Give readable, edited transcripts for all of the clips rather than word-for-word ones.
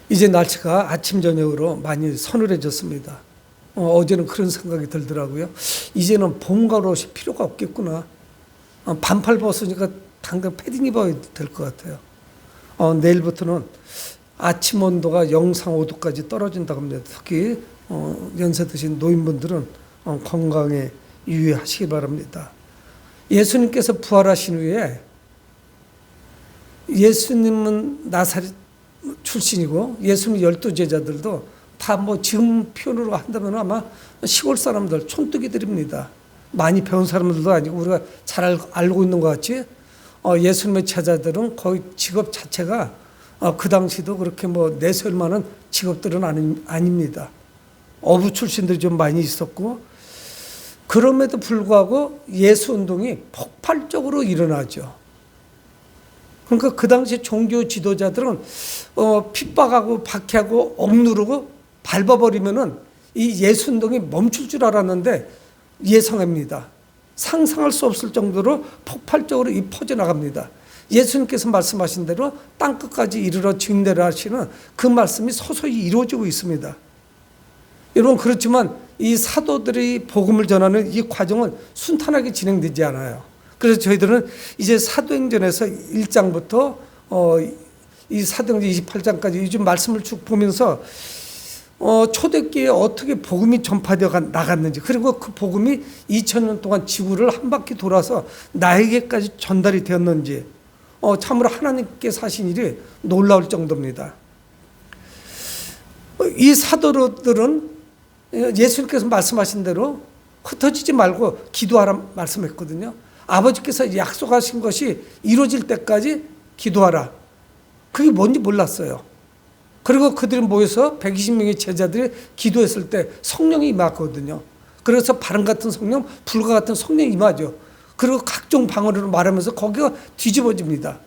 이제 날씨가 아침 저녁으로 많이 서늘해졌습니다. 어제는 그런 생각이 들더라고요. 이제는 봄과 옷이 필요가 없겠구나. 반팔 벗으니까 당장 패딩 입어야 될 것 같아요. 내일부터는 아침 온도가 영상 5도까지 떨어진다고 합니다. 특히 연세 드신 노인분들은 건강에 유의하시기 바랍니다. 예수님께서 부활하신 후에 예수님은 나사렛 출신이고 예수님 12제자들도 다 뭐 지금 표현으로 한다면 아마 시골 사람들, 촌뜨기들입니다. 많이 배운 사람들도 아니고 우리가 잘 알고 있는 것 같이 예수님의 제자들은 거의 직업 자체가 그 당시도 그렇게 뭐 내세울 만한 직업들은 아닙니다. 어부 출신들이 좀 많이 있었고, 그럼에도 불구하고 예수 운동이 폭발적으로 일어나죠. 그러니까 그 당시 종교 지도자들은 핍박하고 박해하고 억누르고 밟아버리면은 이 예수 운동이 멈출 줄 알았는데 예상합니다. 상상할 수 없을 정도로 폭발적으로 퍼져나갑니다. 예수님께서 말씀하신 대로 땅끝까지 이르러 증대를 하시는 그 말씀이 서서히 이루어지고 있습니다. 여러분, 그렇지만 이 사도들이 복음을 전하는 이 과정은 순탄하게 진행되지 않아요. 그래서 저희들은 이제 사도행전에서 1장부터 이 사도행전 28장까지 요즘 말씀을 쭉 보면서 초대교회에 어떻게 복음이 전파되어 나갔는지, 그리고 그 복음이 2000년 동안 지구를 한 바퀴 돌아서 나에게까지 전달이 되었는지, 참으로 하나님께서 하신 일이 놀라울 정도입니다. 이 사도들은 예수님께서 말씀하신 대로 흩어지지 말고 기도하라 말씀했거든요. 아버지께서 약속하신 것이 이루어질 때까지 기도하라. 그게 뭔지 몰랐어요. 그리고 그들이 모여서 120명의 제자들이 기도했을 때 성령이 임하거든요. 그래서 바람 같은 성령, 불과 같은 성령이 임하죠. 그리고 각종 방언으로 말하면서 거기가 뒤집어집니다.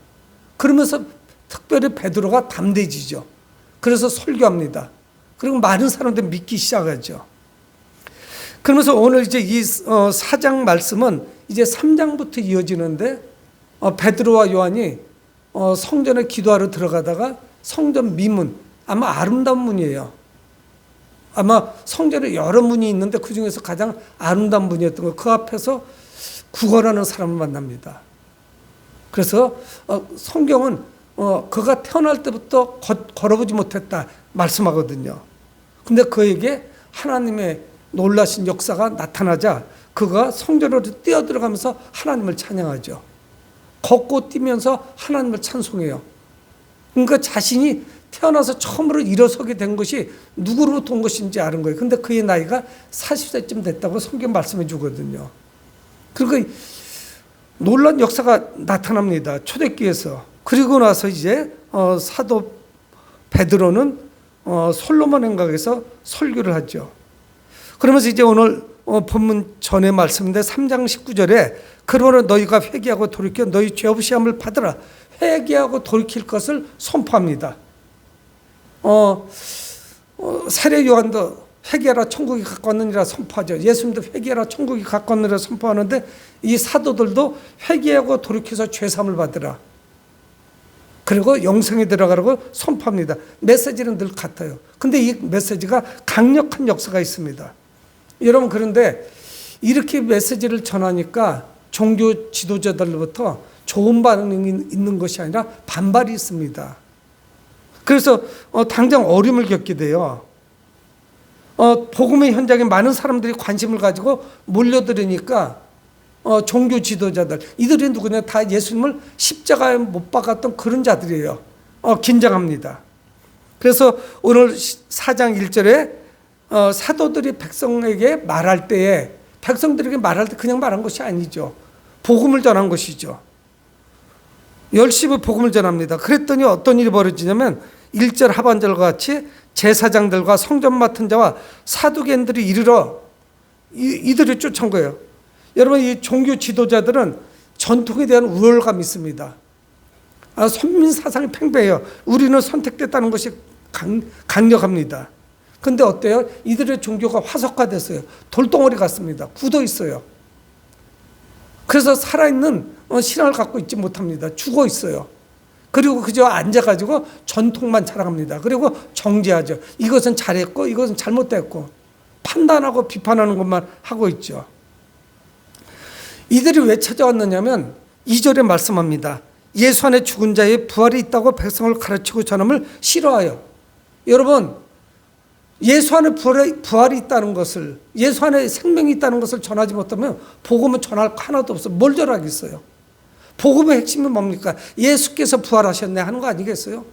그러면서 특별히 베드로가 담대해지죠. 그래서 설교합니다. 그리고 많은 사람들이 믿기 시작하죠. 그러면서 오늘 이제 이 4장 말씀은 이제 3장부터 이어지는데, 베드로와 요한이 성전에 기도하러 들어가다가 성전 미문, 아마 아름다운 문이에요. 아마 성전에 여러 문이 있는데 그 중에서 가장 아름다운 문이었던 거, 그 앞에서 구걸하는 사람을 만납니다. 그래서 성경은 그가 태어날 때부터 걸어보지 못했다 말씀하거든요. 근데 그에게 하나님의 놀라신 역사가 나타나자 그가 성전으로 뛰어들어가면서 하나님을 찬양하죠. 걷고 뛰면서 하나님을 찬송해요. 그러니까 자신이 태어나서 처음으로 일어서게 된 것이 누구로부터 온 것인지 아는 거예요. 근데 그의 나이가 40세쯤 됐다고 성경 말씀해 주거든요. 그리고 놀라운 역사가 나타납니다. 초대교회에서. 그리고 나서 이제 사도 베드로는 솔로몬 행각에서 설교를 하죠. 그러면서 이제 오늘 본문 전의 말씀인데 3장 19절에 그러므로 너희가 회개하고 돌이켜 너희 죄 없이 함을 받으라. 회개하고 돌이킬 것을 선포합니다. 세례 요한도 회개하라 천국이 가까웠느니라 선포하죠. 예수님도 회개하라 천국이 가까웠느니라 선포하는데 이 사도들도 회개하고 돌이켜서 죄 사함을 받으라. 그리고 영생에 들어가라고 선포합니다. 메시지는 늘 같아요. 근데 이 메시지가 강력한 역사가 있습니다. 여러분, 그런데 이렇게 메시지를 전하니까 종교 지도자들로부터 좋은 반응이 있는 것이 아니라 반발이 있습니다. 그래서 당장 어려움을 겪게 돼요. 복음의 현장에 많은 사람들이 관심을 가지고 몰려들으니까 종교 지도자들, 이들이 누구냐? 다 예수님을 십자가에 못 박았던 그런 자들이에요. 긴장합니다. 그래서 오늘 4장 1절에 사도들이 백성에게 말할 때에, 백성들에게 말할 때 그냥 말한 것이 아니죠. 복음을 전한 것이죠. 열심히 복음을 전합니다. 그랬더니 어떤 일이 벌어지냐면 1절 하반절과 같이 제사장들과 성전 맡은 자와 사두개인들이 이르러 이들이 쫓아온 거예요. 여러분, 이 종교 지도자들은 전통에 대한 우월감이 있습니다. 선민 사상이 팽배해요. 우리는 선택됐다는 것이 강력합니다. 근데 어때요? 이들의 종교가 화석화됐어요. 돌덩어리 같습니다. 굳어 있어요. 그래서 살아있는 신앙을 갖고 있지 못합니다. 죽어 있어요. 그리고 그저 앉아가지고 전통만 자랑합니다. 그리고 정죄하죠. 이것은 잘했고 이것은 잘못됐고 판단하고 비판하는 것만 하고 있죠. 이들이 왜 찾아왔느냐면 2절에 말씀합니다. 예수 안에 죽은 자의 부활이 있다고 백성을 가르치고 전함을 싫어하여. 여러분, 예수 안에 부활이 있다는 것을, 예수 안에 생명이 있다는 것을 전하지 못하면 복음은 전할 거 하나도 없어요. 뭘 전하겠어요? 복음의 핵심은 뭡니까? 예수께서 부활하셨네 하는 거 아니겠어요?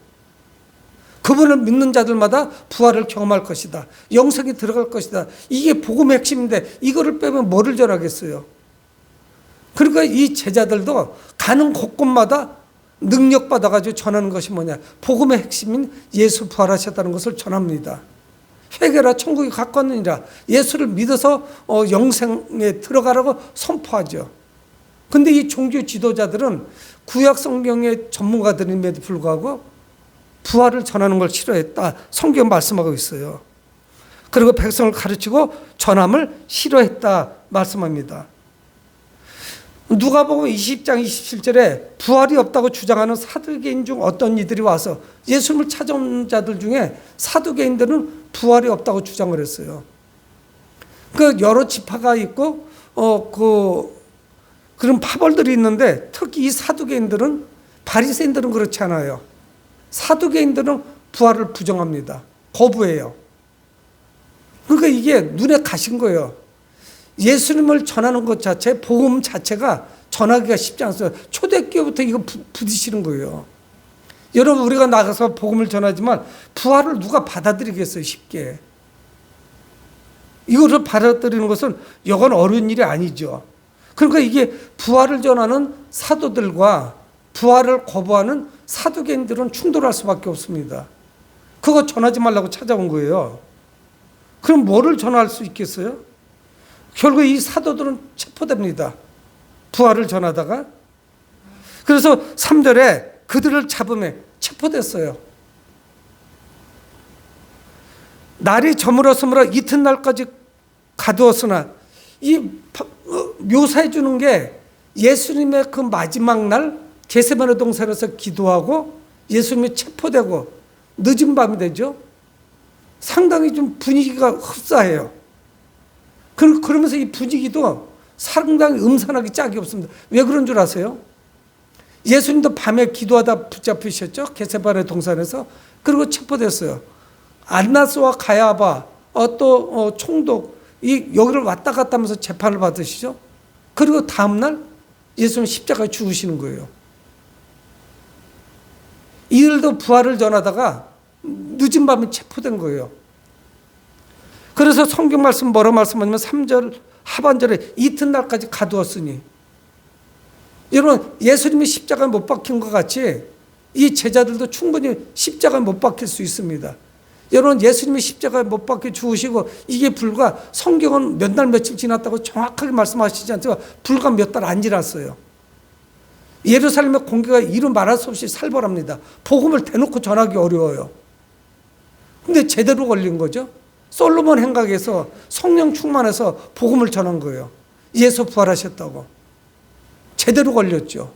그분을 믿는 자들마다 부활을 경험할 것이다. 영생이 들어갈 것이다. 이게 복음의 핵심인데 이거를 빼면 뭐를 전하겠어요? 그러니까 이 제자들도 가는 곳곳마다 능력받아가지고 전하는 것이 뭐냐? 복음의 핵심인 예수 부활하셨다는 것을 전합니다. 회개라 천국이 가까웠느니라. 예수를 믿어서 영생에 들어가라고 선포하죠. 근데 이 종교 지도자들은 구약 성경의 전문가들임에도 불구하고 부활을 전하는 걸 싫어했다. 성경 말씀하고 있어요. 그리고 백성을 가르치고 전함을 싫어했다 말씀합니다. 누가복음 20장 27절에 부활이 없다고 주장하는 사두개인 중 어떤 이들이 와서 예수님을 찾아온 자들 중에 사두개인들은 부활이 없다고 주장을 했어요. 그 여러 지파가 있고 그런 파벌들이 있는데 특히 이 사두개인들은 바리새인들은 그렇지 않아요. 사두개인들은 부활을 부정합니다. 거부해요. 그러니까 이게 눈에 가신 거예요. 예수님을 전하는 것 자체, 복음 자체가 전하기가 쉽지 않아요. 초대교부터 이거 부딪히는 거예요. 여러분, 우리가 나가서 복음을 전하지만 부활을 누가 받아들이겠어요, 쉽게. 이거를 받아들이는 것은 여간 어려운 일이 아니죠. 그러니까 이게 부활을 전하는 사도들과 부활을 거부하는 사두개인들은 충돌할 수밖에 없습니다. 그거 전하지 말라고 찾아온 거예요. 그럼 뭐를 전할 수 있겠어요? 결국 이 사도들은 체포됩니다. 부활을 전하다가. 그래서 3절에 그들을 잡음에 체포됐어요. 날이 저물었으므로 이튿날까지 가두었으나 이 묘사해 주는 게 예수님의 그 마지막 날 겟세마네 동산에서 기도하고 예수님이 체포되고 늦은 밤이 되죠. 상당히 좀 분위기가 흡사해요. 그러면서 이 분위기도 상당히 음산하기 짝이 없습니다. 왜 그런 줄 아세요? 예수님도 밤에 기도하다 붙잡히셨죠. 겟세마네 동산에서. 그리고 체포됐어요. 안나스와 가야바 또 총독 여기를 왔다 갔다 하면서 재판을 받으시죠. 그리고 다음날 예수님 십자가에 죽으시는 거예요. 이들도 부활을 전하다가 늦은 밤에 체포된 거예요. 그래서 성경 말씀 뭐라 말씀하냐면 3절 하반절에 이튿날까지 가두었으니, 여러분 예수님이 십자가에 못 박힌 것 같이 이 제자들도 충분히 십자가에 못 박힐 수 있습니다. 여러분 예수님이 십자가에 못 박혀 죽으시고 이게 불과 성경은 몇 날 며칠 지났다고 정확하게 말씀하시지 않지만 불과 몇 달 안 지났어요. 예루살렘의 공기가 이루 말할 수 없이 살벌합니다. 복음을 대놓고 전하기 어려워요. 근데 제대로 걸린 거죠. 솔로몬 행각에서 성령 충만해서 복음을 전한 거예요. 예수 부활하셨다고. 제대로 걸렸죠.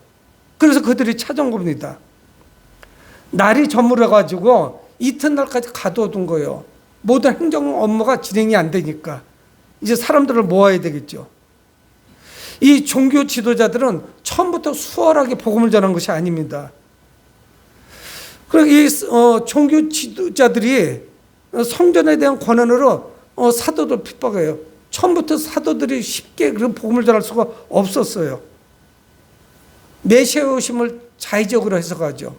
그래서 그들이 찾아온 겁니다. 날이 저물어가지고 이튿날까지 가둬둔 거예요. 모든 행정 업무가 진행이 안 되니까 이제 사람들을 모아야 되겠죠. 이 종교 지도자들은 처음부터 수월하게 복음을 전한 것이 아닙니다. 그리고 이 종교 지도자들이 성전에 대한 권한으로 사도들 핍박해요. 처음부터 사도들이 쉽게 그런 복음을 전할 수가 없었어요. 메시아의 오심을 자의적으로 해석하죠.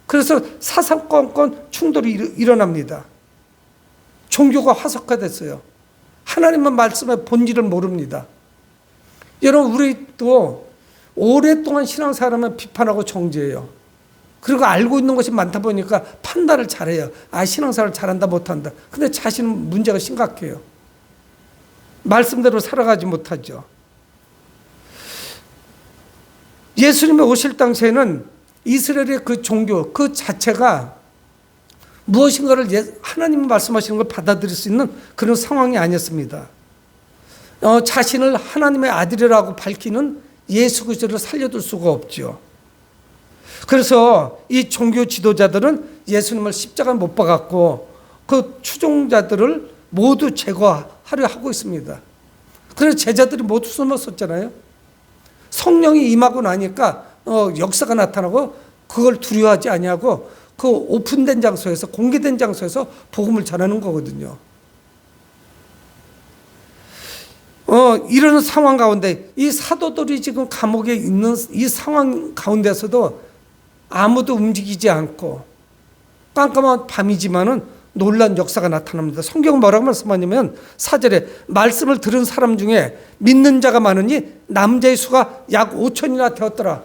그래서 사사건건 충돌이 일어납니다. 종교가 화석화됐어요. 하나님의 말씀의 본질을 모릅니다. 여러분 우리도 오랫동안 신앙생활하면 비판하고 정죄해요. 그리고 알고 있는 것이 많다 보니까 판단을 잘해요. 신앙생활을 잘한다 못한다. 근데 자신은 문제가 심각해요. 말씀대로 살아가지 못하죠. 예수님이 오실 당시에는 이스라엘의 그 종교 그 자체가 무엇인가를 하나님이 말씀하시는 걸 받아들일 수 있는 그런 상황이 아니었습니다. 자신을 하나님의 아들이라고 밝히는 예수 그리스도를 살려둘 수가 없죠. 그래서 이 종교 지도자들은 예수님을 십자가에 못 박았고 그 추종자들을 모두 제거하려 하고 있습니다. 그래서 제자들이 모두 숨었었잖아요. 성령이 임하고 나니까 역사가 나타나고 그걸 두려워하지 아니하고 그 오픈된 장소에서, 공개된 장소에서 복음을 전하는 거거든요. 이런 상황 가운데 이 사도들이 지금 감옥에 있는 이 상황 가운데서도 아무도 움직이지 않고 깜깜한 밤이지만은 놀란 역사가 나타납니다. 성경은 뭐라고 말씀하냐면 4절에 말씀을 들은 사람 중에 믿는 자가 많으니 남자의 수가 약 5천이나 되었더라.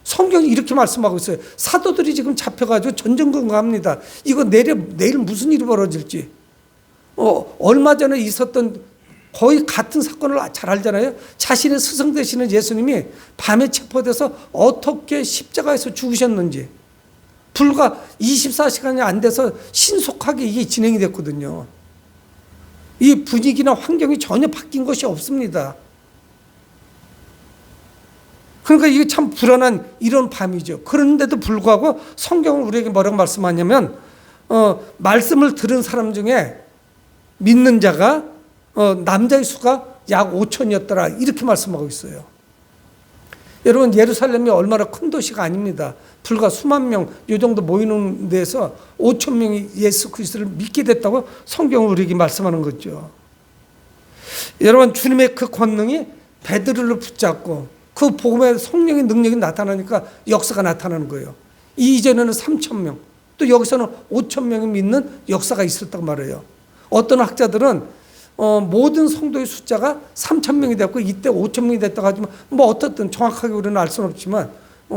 성경이 이렇게 말씀하고 있어요. 사도들이 지금 잡혀가지고 전전긍긍합니다. 이거 내일 무슨 일이 벌어질지. 얼마 전에 있었던 거의 같은 사건을 잘 알잖아요. 자신의 스승 되시는 예수님이 밤에 체포돼서 어떻게 십자가에서 죽으셨는지 불과 24시간이 안 돼서 신속하게 이게 진행이 됐거든요. 이 분위기나 환경이 전혀 바뀐 것이 없습니다. 그러니까 이게 참 불안한 이런 밤이죠. 그런데도 불구하고 성경은 우리에게 뭐라고 말씀하냐면 말씀을 들은 사람 중에 믿는 자가 남자의 수가 약 5천이었더라 이렇게 말씀하고 있어요. 여러분 예루살렘이 얼마나 큰 도시가 아닙니다. 불과 수만 명 이 정도 모이는 데서 5천 명이 예수 그리스도를 믿게 됐다고 성경은 우리에게 말씀하는 거죠. 여러분 주님의 그 권능이 베드로를 붙잡고 그 복음의 성령의 능력이 나타나니까 역사가 나타나는 거예요. 이전에는 3천 명, 또 여기서는 5천 명이 믿는 역사가 있었다고 말해요. 어떤 학자들은 모든 성도의 숫자가 3천 명이 됐고 이때 5천 명이 됐다고 하지만 뭐 어떻든 정확하게 우리는 알 수는 없지만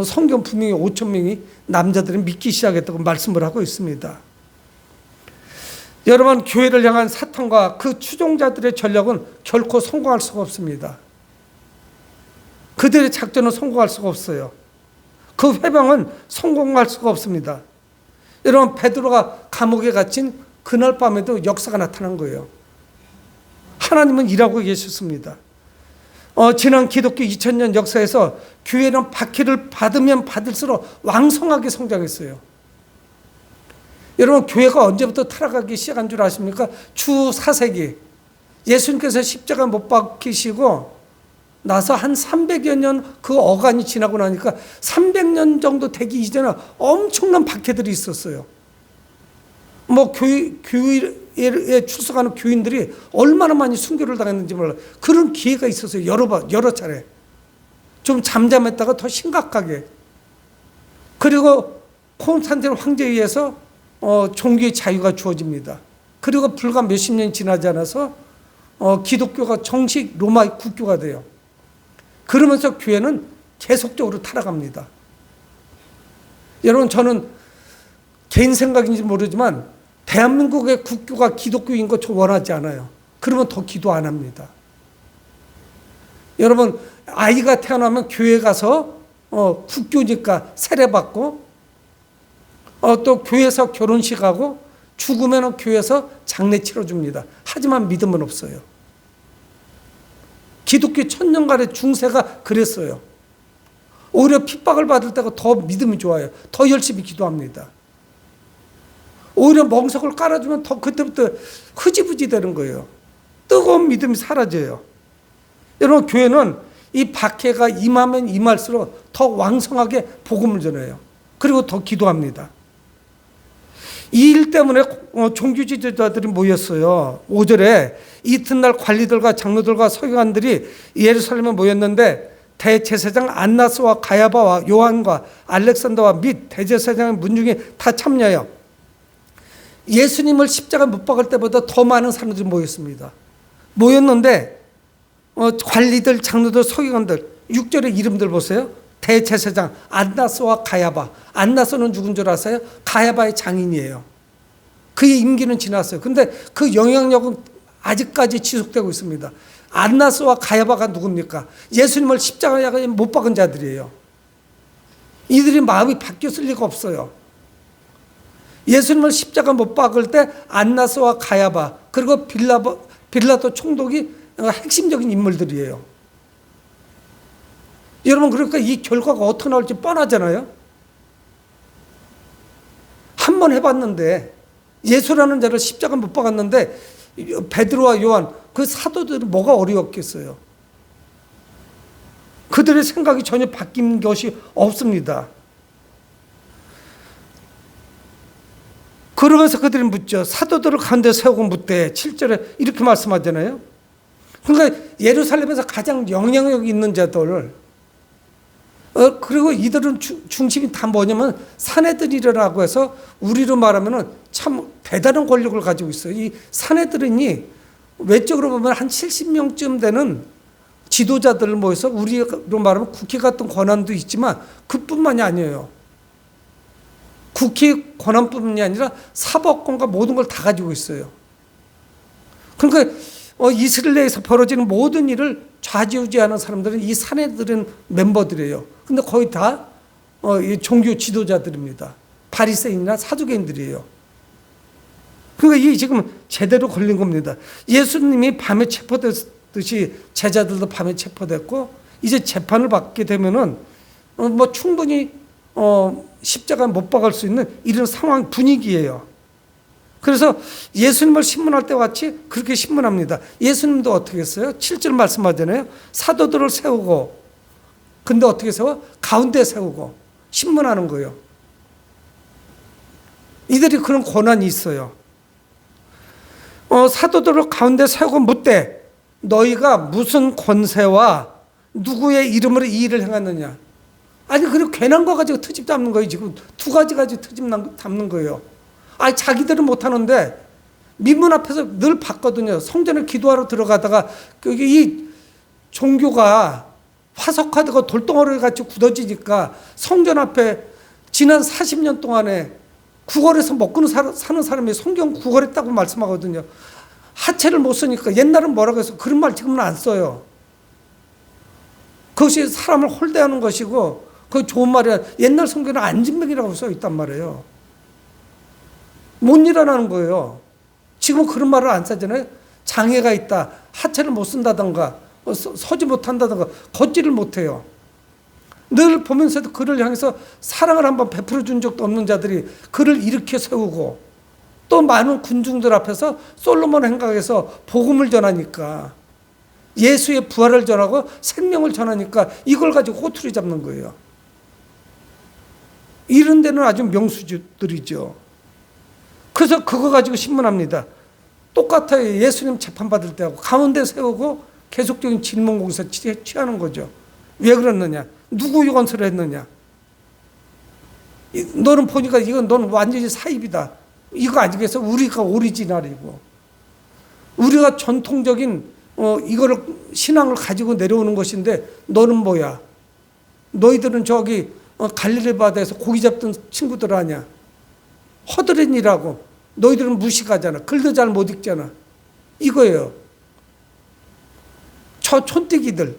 성경 분명히 5천 명이 남자들이 믿기 시작했다고 말씀을 하고 있습니다. 여러분 교회를 향한 사탄과 그 추종자들의 전략은 결코 성공할 수가 없습니다. 그들의 작전은 성공할 수가 없어요. 그 회방은 성공할 수가 없습니다. 여러분 베드로가 감옥에 갇힌 그날 밤에도 역사가 나타난 거예요. 하나님은 일하고 계셨습니다. 지난 기독교 2000년 역사에서 교회는 박해를 받으면 받을수록 왕성하게 성장했어요. 여러분 교회가 언제부터 타락하기 시작한 줄 아십니까? 주 4세기 예수님께서 십자가 못 박히시고 나서 한 300여 년 그 어간이 지나고 나니까 300년 정도 되기 이전에 엄청난 박해들이 있었어요. 뭐 교회에 출석하는 교인들이 얼마나 많이 순교를 당했는지 몰라요. 그런 기회가 있었어요. 여러 차례. 좀 잠잠했다가 더 심각하게. 그리고 콘스탄틴 황제에 의해서 종교의 자유가 주어집니다. 그리고 불과 몇십 년이 지나지 않아서 기독교가 정식 로마의 국교가 돼요. 그러면서 교회는 계속적으로 타락합니다. 여러분 저는 개인 생각인지 모르지만 대한민국의 국교가 기독교인 거 저 원하지 않아요. 그러면 더 기도 안 합니다. 여러분 아이가 태어나면 교회 가서 국교니까 세례받고 또 교회에서 결혼식하고 죽으면 교회에서 장례 치러줍니다. 하지만 믿음은 없어요. 기독교 천년간의 중세가 그랬어요. 오히려 핍박을 받을 때가 더 믿음이 좋아요. 더 열심히 기도합니다. 오히려 멍석을 깔아주면 더 그때부터 흐지부지 되는 거예요. 뜨거운 믿음이 사라져요. 여러분 교회는 이 박해가 임하면 임할수록 더 왕성하게 복음을 전해요. 그리고 더 기도합니다. 이 일 때문에 종교 지도자들이 모였어요. 5절에 이튿날 관리들과 장로들과 서기관들이 예루살렘에 모였는데 대제사장 안나스와 가야바와 요한과 알렉산더와 및 대제사장의 문중이 다 참여해요. 예수님을 십자가에 못 박을 때보다 더 많은 사람들이 모였습니다. 모였는데 관리들, 장로들, 서기관들 6절의 이름들 보세요. 대제사장 안나스와 가야바. 안나스는 누군 줄 아세요? 가야바의 장인이에요. 그의 임기는 지났어요. 근데 그 영향력은 아직까지 지속되고 있습니다. 안나스와 가야바가 누굽니까? 예수님을 십자가에 못 박은 자들이에요. 이들이 마음이 바뀌었을 리가 없어요. 예수님을 십자가 못 박을 때 안나스와 가야바 그리고 빌라도 총독이 핵심적인 인물들이에요. 여러분 그러니까 이 결과가 어떻게 나올지 뻔하잖아요. 한 번 해봤는데 예수라는 자를 십자가 못 박았는데 베드로와 요한 그 사도들은 뭐가 어려웠겠어요. 그들의 생각이 전혀 바뀐 것이 없습니다. 그러면서 그들이 묻죠. 사도들을 가운데 세우고 묻되 7절에 이렇게 말씀하잖아요. 그러니까 예루살렘에서 가장 영향력 있는 자들 그리고 이들은 중심이 다 뭐냐면 사내들이라고 해서 우리로 말하면 참 대단한 권력을 가지고 있어요. 이 사내들이 외적으로 보면 한 70명쯤 되는 지도자들을 모여서 우리로 말하면 국회 같은 권한도 있지만 그뿐만이 아니에요. 국회 권한뿐만이 아니라 사법권과 모든 걸 다 가지고 있어요. 그러니까 이스라엘에서 벌어지는 모든 일을 좌지우지하는 사람들은 이 사내들은 멤버들이에요. 근데 거의 다 종교 지도자들입니다. 바리새인이나 사두개인들이에요. 그러니까 이 지금 제대로 걸린 겁니다. 예수님이 밤에 체포됐듯이 제자들도 밤에 체포됐고 이제 재판을 받게 되면은 뭐 충분히 십자가 못 박을 수 있는 이런 상황 분위기예요. 그래서 예수님을 신문할 때와 같이 그렇게 신문합니다. 예수님도 어떻게 했어요? 7절 말씀하잖아요. 사도들을 세우고 근데 어떻게 세워? 가운데 세우고 신문하는 거예요. 이들이 그런 권한이 있어요. 사도들을 가운데 세우고 묻되 너희가 무슨 권세와 누구의 이름으로 이 일을 행하느냐. 아니 그리고 괜한 거 가지고 트집 잡는 거예요. 지금 두 가지 가지고 트집 잡는 거예요. 아니 자기들은 못하는데 민문 앞에서 늘 봤거든요. 성전에 기도하러 들어가다가 이 종교가 화석화되고 돌덩어리 같이 굳어지니까 성전 앞에 지난 40년 동안에 구걸해서 먹고 사는 사람이 성경 구걸했다고 말씀하거든요. 하체를 못 쓰니까 옛날은 뭐라고 해서 그런 말 지금은 안 써요. 그것이 사람을 홀대하는 것이고 그 좋은 말이야. 옛날 성경에는 안진병이라고 써 있단 말이에요. 못 일어나는 거예요. 지금은 그런 말을 안 쓰잖아요. 장애가 있다. 하체를 못 쓴다던가 서지 못한다던가 걷지를 못해요. 늘 보면서도 그를 향해서 사랑을 한번 베풀어 준 적도 없는 자들이 그를 일으켜 세우고 또 많은 군중들 앞에서 솔로몬 행각에서 복음을 전하니까 예수의 부활을 전하고 생명을 전하니까 이걸 가지고 호투리 잡는 거예요. 이런 데는 아주 명수들이죠. 그래서 그거 가지고 신문합니다. 똑같아요. 예수님 재판받을 때하고 가운데 세우고 계속적인 질문 공사 취하는 거죠. 왜 그랬느냐? 누구 유언서를 했느냐? 너는 보니까 이건 너는 완전히 사입이다. 이거 아니겠어? 우리가 오리지널이고 우리가 전통적인 이거를 신앙을 가지고 내려오는 것인데 너는 뭐야? 너희들은 저기 갈릴리 바다에서 고기 잡던 친구들 아니야? 허드렛이라고 너희들은 무식하잖아. 글도 잘 못 읽잖아. 이거예요. 저 촌뜨기들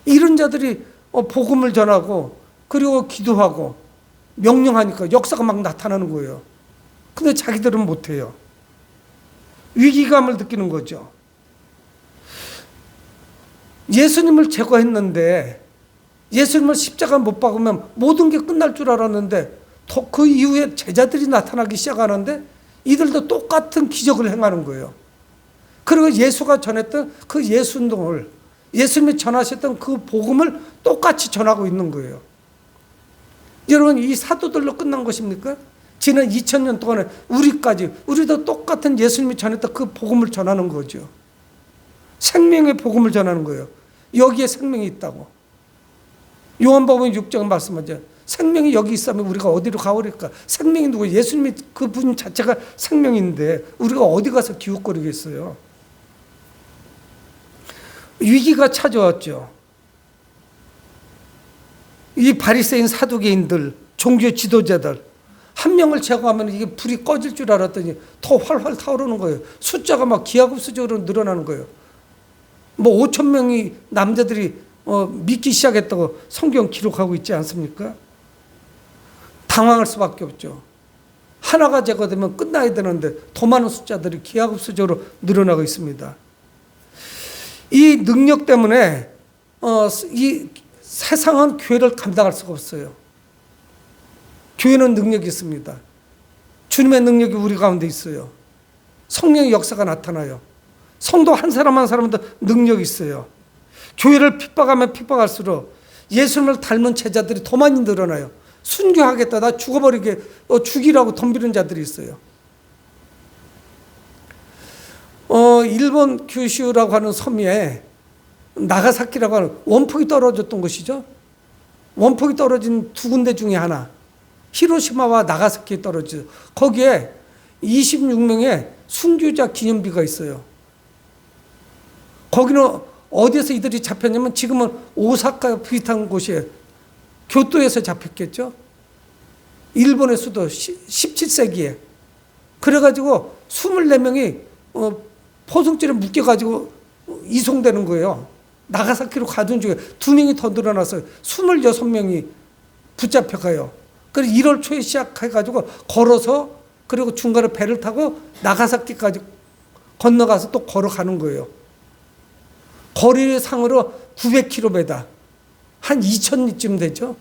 이런 자들이 복음을 전하고 그리고 기도하고 명령하니까 역사가 막 나타나는 거예요. 근데 자기들은 못해요. 위기감을 느끼는 거죠. 예수님을 제거했는데 예수님을 십자가 못 박으면 모든 게 끝날 줄 알았는데 그 이후에 제자들이 나타나기 시작하는데 이들도 똑같은 기적을 행하는 거예요. 그리고 예수가 전했던 그 예수운동을 예수님이 전하셨던 그 복음을 똑같이 전하고 있는 거예요. 여러분 이 사도들로 끝난 것입니까? 지난 2000년 동안에 우리도 똑같은 예수님이 전했던 그 복음을 전하는 거죠. 생명의 복음을 전하는 거예요. 여기에 생명이 있다고. 요한복음 6장 말씀하죠. 생명이 여기 있으면 우리가 어디로 가오릴까? 생명이 누구? 예수님이 그분 자체가 생명인데 우리가 어디 가서 기웃거리겠어요? 위기가 찾아왔죠. 이 바리새인 사두개인들, 종교 지도자들 한 명을 제거하면 이게 불이 꺼질 줄 알았더니 더 활활 타오르는 거예요. 숫자가 막 기하급수적으로 늘어나는 거예요. 뭐 5천 명이 남자들이 믿기 시작했다고 성경 기록하고 있지 않습니까? 당황할 수밖에 없죠. 하나가 제거되면 끝나야 되는데 더 많은 숫자들이 기하급수적으로 늘어나고 있습니다. 이 능력 때문에 이 세상은 교회를 감당할 수가 없어요. 교회는 능력이 있습니다. 주님의 능력이 우리 가운데 있어요. 성령의 역사가 나타나요. 성도 한 사람 한 사람도 능력이 있어요. 교회를 핍박하면 핍박할수록 예수님을 닮은 제자들이 더 많이 늘어나요. 순교하겠다, 나 죽어버리게, 죽이라고 덤비는 자들이 있어요. 일본 규슈라고 하는 섬에 나가사키라고 하는 원폭이 떨어졌던 곳이죠. 원폭이 떨어진 두 군데 중에 하나, 히로시마와 나가사키에 떨어져. 거기에 26명의 순교자 기념비가 있어요. 거기는 어디에서 이들이 잡혔냐면 지금은 오사카 비슷한 곳이에요. 교토에서 잡혔겠죠. 일본의 수도 17세기에. 그래가지고 24명이 포승줄에 묶여가지고 이송되는 거예요. 나가사키로 가던 중에 2명이 더 늘어나서 26명이 붙잡혀가요. 그래서 1월 초에 시작해가지고 걸어서, 그리고 중간에 배를 타고 나가사키까지 건너가서 또 걸어가는 거예요. 거리상으로 900km, 한 2000리쯤 되죠.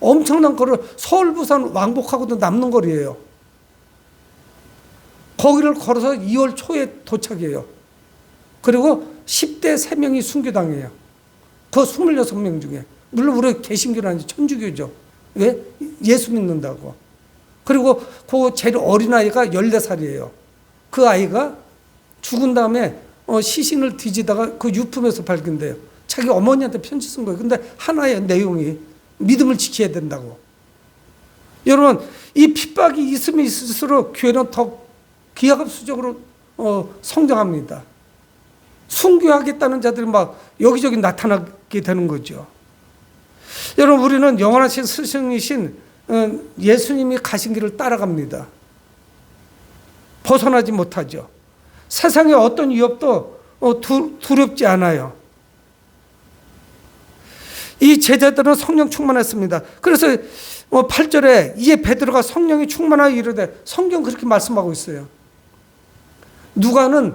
엄청난 거리를 서울, 부산 왕복하고도 남는 거리예요. 거기를 걸어서 2월 초에 도착해요. 그리고 10대 3명이 순교당해요. 그 26명 중에. 물론 우리 개신교는 천주교죠. 왜? 예수 믿는다고. 그리고 그 제일 어린아이가 14살이에요. 그 아이가 죽은 다음에 시신을 뒤지다가 그 유품에서 발견돼요. 자기 어머니한테 편지 쓴 거예요. 근데 하나의 내용이 믿음을 지켜야 된다고. 여러분, 이 핍박이 있으면 있을수록 교회는 더 기하급수적으로 성장합니다. 순교하겠다는 자들이 막 여기저기 나타나게 되는 거죠. 여러분, 우리는 영원하신 스승이신 예수님이 가신 길을 따라갑니다. 벗어나지 못하죠. 세상의 어떤 위협도 두렵지 않아요. 이 제자들은 성령 충만했습니다. 그래서 8절에 이에 베드로가 성령이 충만하여 이르되, 성경 그렇게 말씀하고 있어요. 누가는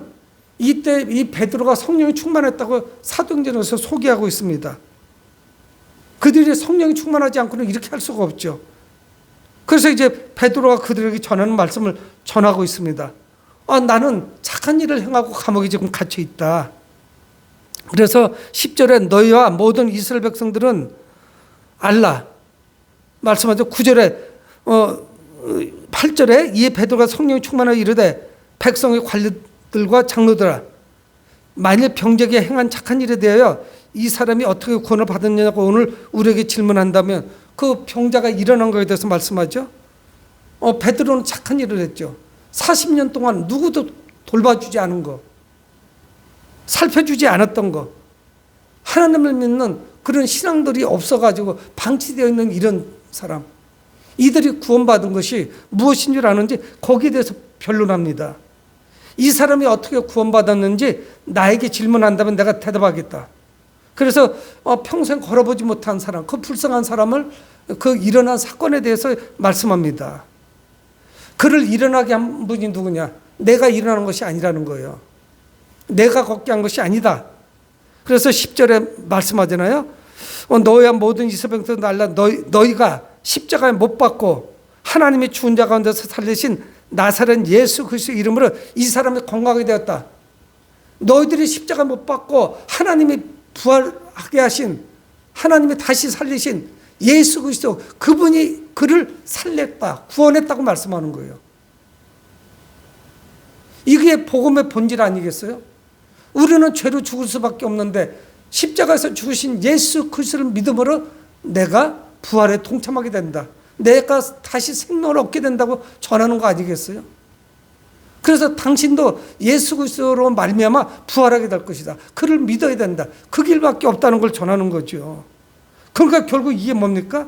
이때 이 베드로가 성령이 충만했다고 사도행전에서 소개하고 있습니다. 그들이 성령이 충만하지 않고는 이렇게 할 수가 없죠. 그래서 이제 베드로가 그들에게 전하는 말씀을 전하고 있습니다. 나는 착한 일을 행하고 감옥에 지금 갇혀 있다. 그래서 10절에 너희와 모든 이스라엘 백성들은 알라 말씀하죠. 9절에 8절에 이에 베드로가 성령이 충만하여 이르되 백성의 관리들과 장로들아, 만일 병자기에 행한 착한 일에 대하여 이 사람이 어떻게 구원을 받았느냐고 오늘 우리에게 질문한다면 그 병자가 일어난 것에 대해서 말씀하죠. 베드로는 착한 일을 했죠. 40년 동안 누구도 돌봐주지 않은 거, 살펴주지 않았던 거, 하나님을 믿는 그런 신앙들이 없어가지고 방치되어 있는 이런 사람, 이들이 구원받은 것이 무엇인 줄 아는지 거기에 대해서 변론합니다. 이 사람이 어떻게 구원받았는지 나에게 질문한다면 내가 대답하겠다. 그래서 평생 걸어보지 못한 사람, 그 불쌍한 사람을 그 일어난 사건에 대해서 말씀합니다. 그를 일어나게 한 분이 누구냐? 내가 일어나는 것이 아니라는 거예요. 내가 걷게 한 것이 아니다. 그래서 10절에 말씀하잖아요. 너희와 모든 이스라엘 백성들 알라, 너희가 십자가에 못 박고 하나님의 죽은 자 가운데서 살리신 나사렛 예수 그리스도의 이름으로 이 사람이 건강하게 되었다. 너희들이 십자가 못 박고 하나님이 부활하게 하신, 하나님이 다시 살리신 예수 그리스도, 그분이 그를 살렸다, 구원했다고 말씀하는 거예요. 이게 복음의 본질 아니겠어요? 우리는 죄로 죽을 수밖에 없는데 십자가에서 죽으신 예수 그리스도를 믿음으로 내가 부활에 동참하게 된다, 내가 다시 생명을 얻게 된다고 전하는 거 아니겠어요? 그래서 당신도 예수 그리스도로 말미암아 부활하게 될 것이다, 그를 믿어야 된다, 그 길밖에 없다는 걸 전하는 거죠. 그러니까 결국 이게 뭡니까?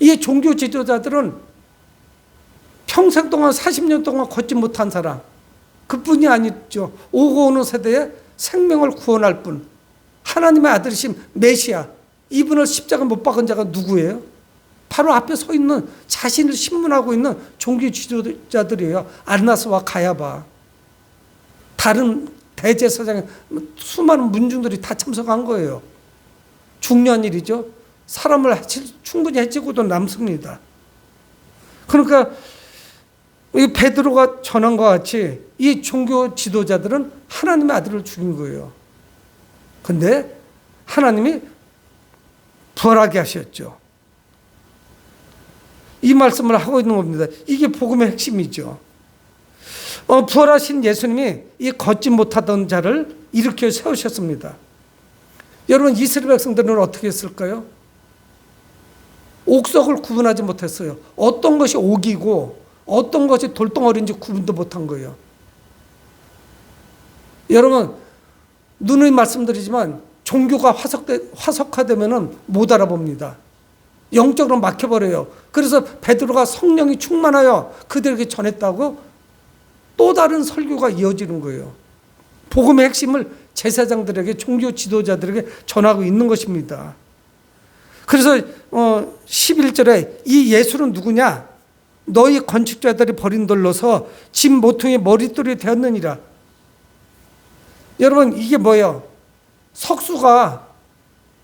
이 종교 지도자들은 평생 동안 40년 동안 걷지 못한 사람, 그뿐이 아니죠. 오고 오는 세대에 생명을 구원할 분, 하나님의 아들이신 메시아, 이분을 십자가 못 박은 자가 누구예요? 바로 앞에 서 있는, 자신을 신문하고 있는 종교 지도자들이에요. 안나스와 가야바, 다른 대제사장의 수많은 문중들이 다 참석한 거예요. 중요한 일이죠. 사람을 충분히 해치고도 남습니다. 그러니까 이 베드로가 전한 것 같이 이 종교 지도자들은 하나님의 아들을 죽인 거예요. 근데 하나님이 부활하게 하셨죠. 이 말씀을 하고 있는 겁니다. 이게 복음의 핵심이죠. 부활하신 예수님이 이 걷지 못하던 자를 일으켜 세우셨습니다. 여러분, 이스라엘 백성들은 어떻게 했을까요? 옥석을 구분하지 못했어요. 어떤 것이 옥이고 어떤 것이 돌덩어리인지 구분도 못한 거예요. 여러분, 누누이 말씀드리지만 종교가 화석화되면 못 알아봅니다. 영적으로 막혀버려요. 그래서 베드로가 성령이 충만하여 그들에게 전했다고 또 다른 설교가 이어지는 거예요. 복음의 핵심을 제사장들에게, 종교 지도자들에게 전하고 있는 것입니다. 그래서 11절에 이 예수는 누구냐? 너희 건축자들이 버린 돌로서 집 모퉁이 머릿돌이 되었느니라. 여러분, 이게 뭐예요? 석수가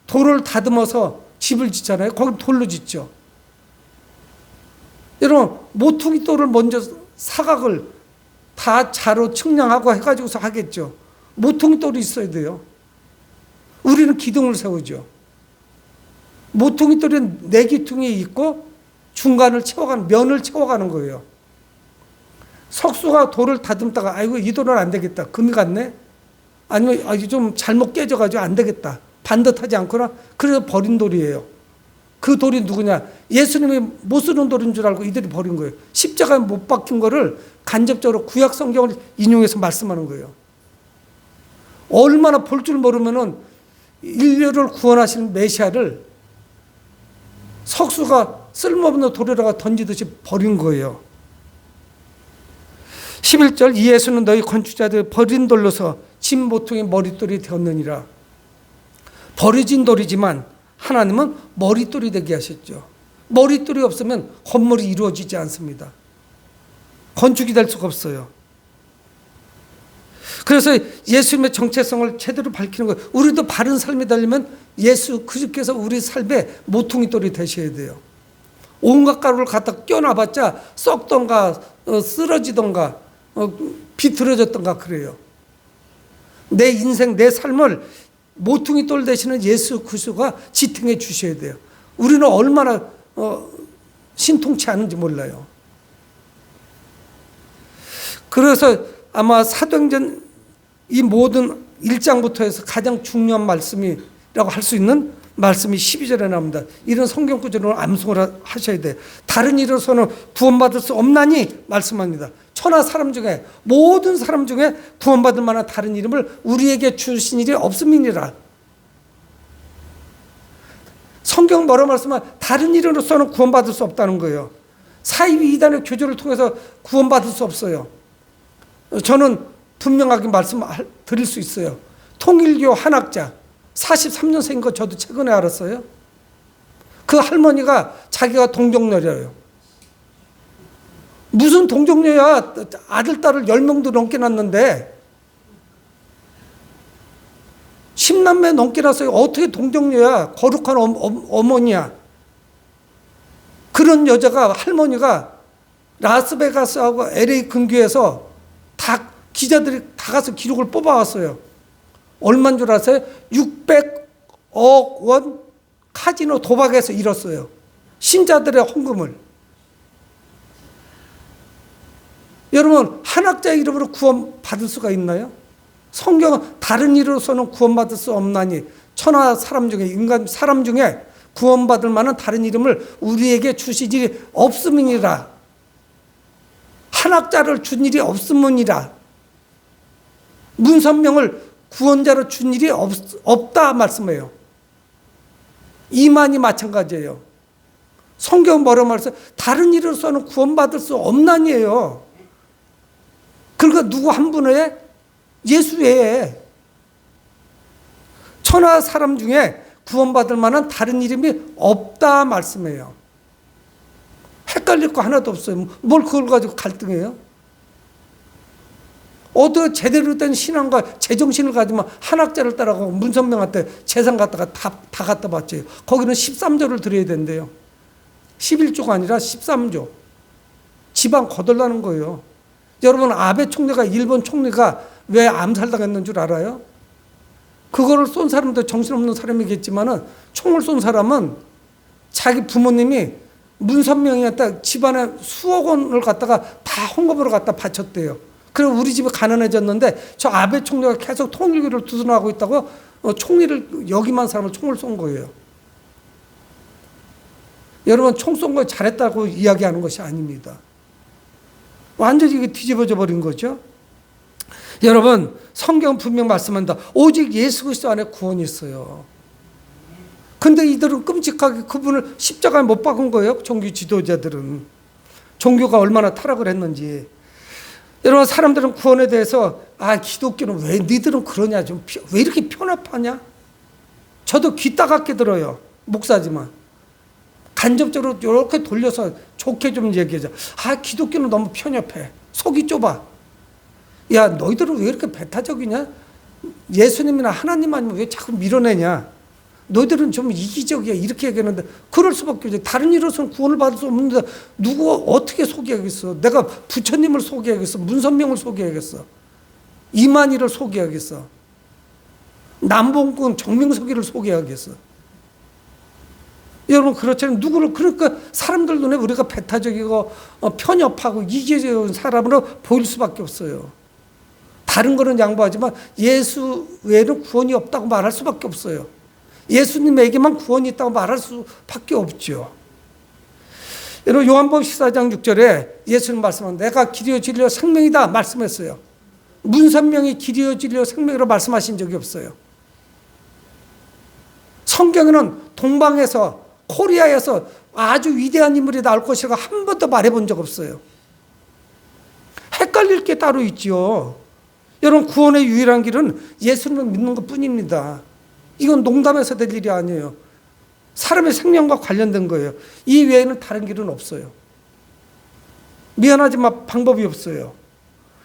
돌을 다듬어서 집을 짓잖아요. 거기 돌로 짓죠. 여러분, 모퉁이 돌을 먼저 사각을 다 자로 측량하고 해가지고서 하겠죠. 모퉁이 돌이 있어야 돼요. 우리는 기둥을 세우죠. 모퉁이 돌은 네 기둥이 있고 중간을 채워가는, 면을 채워가는 거예요. 석수가 돌을 다듬다가 아이고 이 돌은 안 되겠다. 금이 갔네. 아니면 이게 좀 잘못 깨져가지고 안 되겠다. 반듯하지 않거나 그래서 버린 돌이에요. 그 돌이 누구냐? 예수님이 못 쓰는 돌인 줄 알고 이들이 버린 거예요. 십자가에 못 박힌 거를 간접적으로 구약 성경을 인용해서 말씀하는 거예요. 얼마나 볼 줄 모르면은 인류를 구원하시는 메시아를 석수가 쓸모없는 돌에다가 던지듯이 버린 거예요. 11절 이 예수는 너희 건축자들 버린 돌로서 집 모퉁이 머릿돌이 되었느니라. 버려진 돌이지만 하나님은 머릿돌이 되게 하셨죠. 머릿돌이 없으면 건물이 이루어지지 않습니다. 건축이 될 수가 없어요. 그래서 예수님의 정체성을 제대로 밝히는 거예요. 우리도 바른 삶이 되려면 예수 그리스도께서 우리 삶의 모퉁이 돌이 되셔야 돼요. 온갖 가루를 갖다 껴놔봤자 썩던가 쓰러지던가 비틀어졌던가 그래요. 내 인생, 내 삶을 모퉁이 돌 되시는 예수 그리스도가 지탱해 주셔야 돼요. 우리는 얼마나 신통치 않은지 몰라요. 그래서 아마 사도행전 이 모든 1장부터 해서 가장 중요한 말씀이라고 할 수 있는 말씀이 12절에 나옵니다. 이런 성경 구절을 암송을 하셔야 돼요. 다른 이로서는 구원받을 수 없나니 말씀합니다. 천하 사람 중에, 모든 사람 중에 구원받을 만한 다른 이름을 우리에게 주신 일이 없음이니라. 성경 뭐라고 말씀하면 다른 이름으로서는 구원받을 수 없다는 거예요. 사이비 이단의 교조를 통해서 구원받을 수 없어요. 저는 분명하게 말씀드릴 수 있어요. 통일교 한학자 43년생인 거 저도 최근에 알았어요. 그 할머니가 자기가 동정녀래요. 무슨 동정녀야. 아들 딸을 10명도 넘게 낳았는데 10남매 넘게 낳았어요. 어떻게 동정녀야. 거룩한 어머니야. 그런 여자가, 할머니가 라스베가스하고 LA 근교에서 다 기자들이 다 가서 기록을 뽑아왔어요. 얼마인 줄 아세요? 600억 원 카지노 도박에서 잃었어요. 신자들의 헌금을. 여러분, 한학자의 이름으로 구원받을 수가 있나요? 성경은 다른 이로서는 구원받을 수 없나니 천하 사람 중에, 인간 사람 중에 구원받을 만한 다른 이름을 우리에게 주실 일이 없음이니라. 한학자를 준 일이 없음이니라. 문선명을 구원자로 준 일이 없다 말씀해요. 이만이 마찬가지예요. 성경 뭐라고 말해서 다른 이로서는 구원받을 수 없나니에요. 그러니까 누구 한 분 외에 예수 외에 천하 사람 중에 구원받을 만한 다른 이름이 없다 말씀해요. 헷갈릴 거 하나도 없어요. 뭘 그걸 가지고 갈등해요? 어떻게 제대로 된 신앙과 제정신을 가지면 한학자를 따라가고 문선명한테 재산 갖다가 다 갖다 바쳐요. 거기는 13조를 드려야 된대요. 11조가 아니라 13조. 집안 거덜나는 거예요. 여러분, 아베 총리가, 일본 총리가 왜 암살당했는 줄 알아요? 그거를 쏜 사람도 정신없는 사람이겠지만은 총을 쏜 사람은 자기 부모님이 문선명이었다 집안에 수억 원을 갖다가 다 헌금으로 갖다 바쳤대요. 그리고 우리 집이 가난해졌는데 저 아베 총리가 계속 통일교를 두둔하고 있다고 총리를 여기만 사람을 총을 쏜 거예요. 여러분, 총 쏜 거 잘했다고 이야기하는 것이 아닙니다. 완전히 이게 뒤집어져 버린 거죠. 여러분, 성경 분명 말씀한다. 오직 예수 그리스도 안에 구원이 있어요. 근데 이들은 끔찍하게 그분을 십자가에 못 박은 거예요. 종교 지도자들은. 종교가 얼마나 타락을 했는지. 여러분, 사람들은 구원에 대해서 기독교는 왜 니들은 그러냐, 좀 왜 이렇게 편협하냐? 저도 귀 따갑게 들어요. 목사지만. 간접적으로 이렇게 돌려서 좋게 좀 얘기하자. 기독교는 너무 편협해. 속이 좁아. 야, 너희들은 왜 이렇게 배타적이냐? 예수님이나 하나님 아니면 왜 자꾸 밀어내냐? 너희들은 좀 이기적이야. 이렇게 얘기하는데 그럴 수밖에 없지. 다른 일로서는 구원을 받을 수 없는데 누구 어떻게 속여야겠어? 내가 부처님을 속여야겠어? 문선명을 속여야겠어? 이만희를 속여야겠어? 남봉꾼 정명석이를 속여야겠어? 여러분, 그렇잖아요. 누구를, 그러니까 사람들 눈에 우리가 배타적이고 편협하고 이기적인 사람으로 보일 수밖에 없어요. 다른 거는 양보하지만 예수 외에는 구원이 없다고 말할 수밖에 없어요. 예수님에게만 구원이 있다고 말할 수밖에 없죠. 여러분, 요한복음 14장 6절에 예수님 말씀합니다. 내가 길이요 진리요 생명이다 말씀했어요. 문선명이 길이요 진리요 생명이라고 말씀하신 적이 없어요. 성경에는 동방에서, 코리아에서 아주 위대한 인물이 나올 것이라고 한 번도 말해본 적 없어요. 헷갈릴 게 따로 있죠. 여러분, 구원의 유일한 길은 예수님을 믿는 것 뿐입니다. 이건 농담해서 될 일이 아니에요. 사람의 생명과 관련된 거예요. 이 외에는 다른 길은 없어요. 미안하지만 방법이 없어요.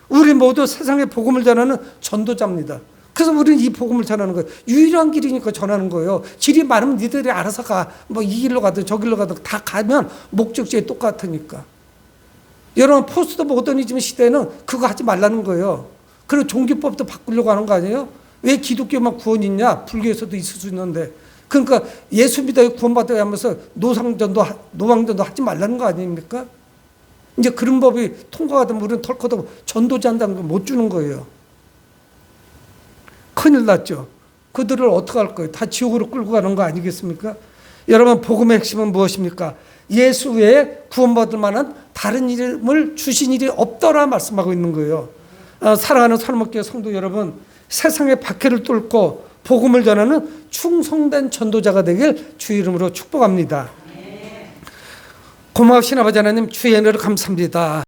우리 모두 세상에 복음을 전하는 전도자입니다. 그래서 우리는 이 복음을 전하는 거예요. 유일한 길이니까 전하는 거예요. 길이 많으면 니들이 알아서 가. 뭐 이 길로 가든 저 길로 가든 다 가면 목적지에 똑같으니까. 여러분, 포스트 모더니즘 시대에는 그거 하지 말라는 거예요. 그리고 종교법도 바꾸려고 하는 거 아니에요? 왜 기독교만 구원이 있냐? 불교에서도 있을 수 있는데. 그러니까 예수 믿어야 구원받아야 하면서 노왕전도 하지 말라는 거 아닙니까? 이제 그런 법이 통과가 되면 우리는 덜커덕 전도자 한다는 거 못 주는 거예요. 큰일 났죠. 그들을 어떻게 할 거예요? 다 지옥으로 끌고 가는 거 아니겠습니까? 여러분, 복음의 핵심은 무엇입니까? 예수 외에 구원받을 만한 다른 이름을 주신 일이 없더라 말씀하고 있는 거예요. 사랑하는 사랑목교회 성도 여러분, 세상의 박해를 뚫고 복음을 전하는 충성된 전도자가 되길 주의 이름으로 축복합니다. 고마우신 아버지 하나님, 주의 은혜를 감사합니다.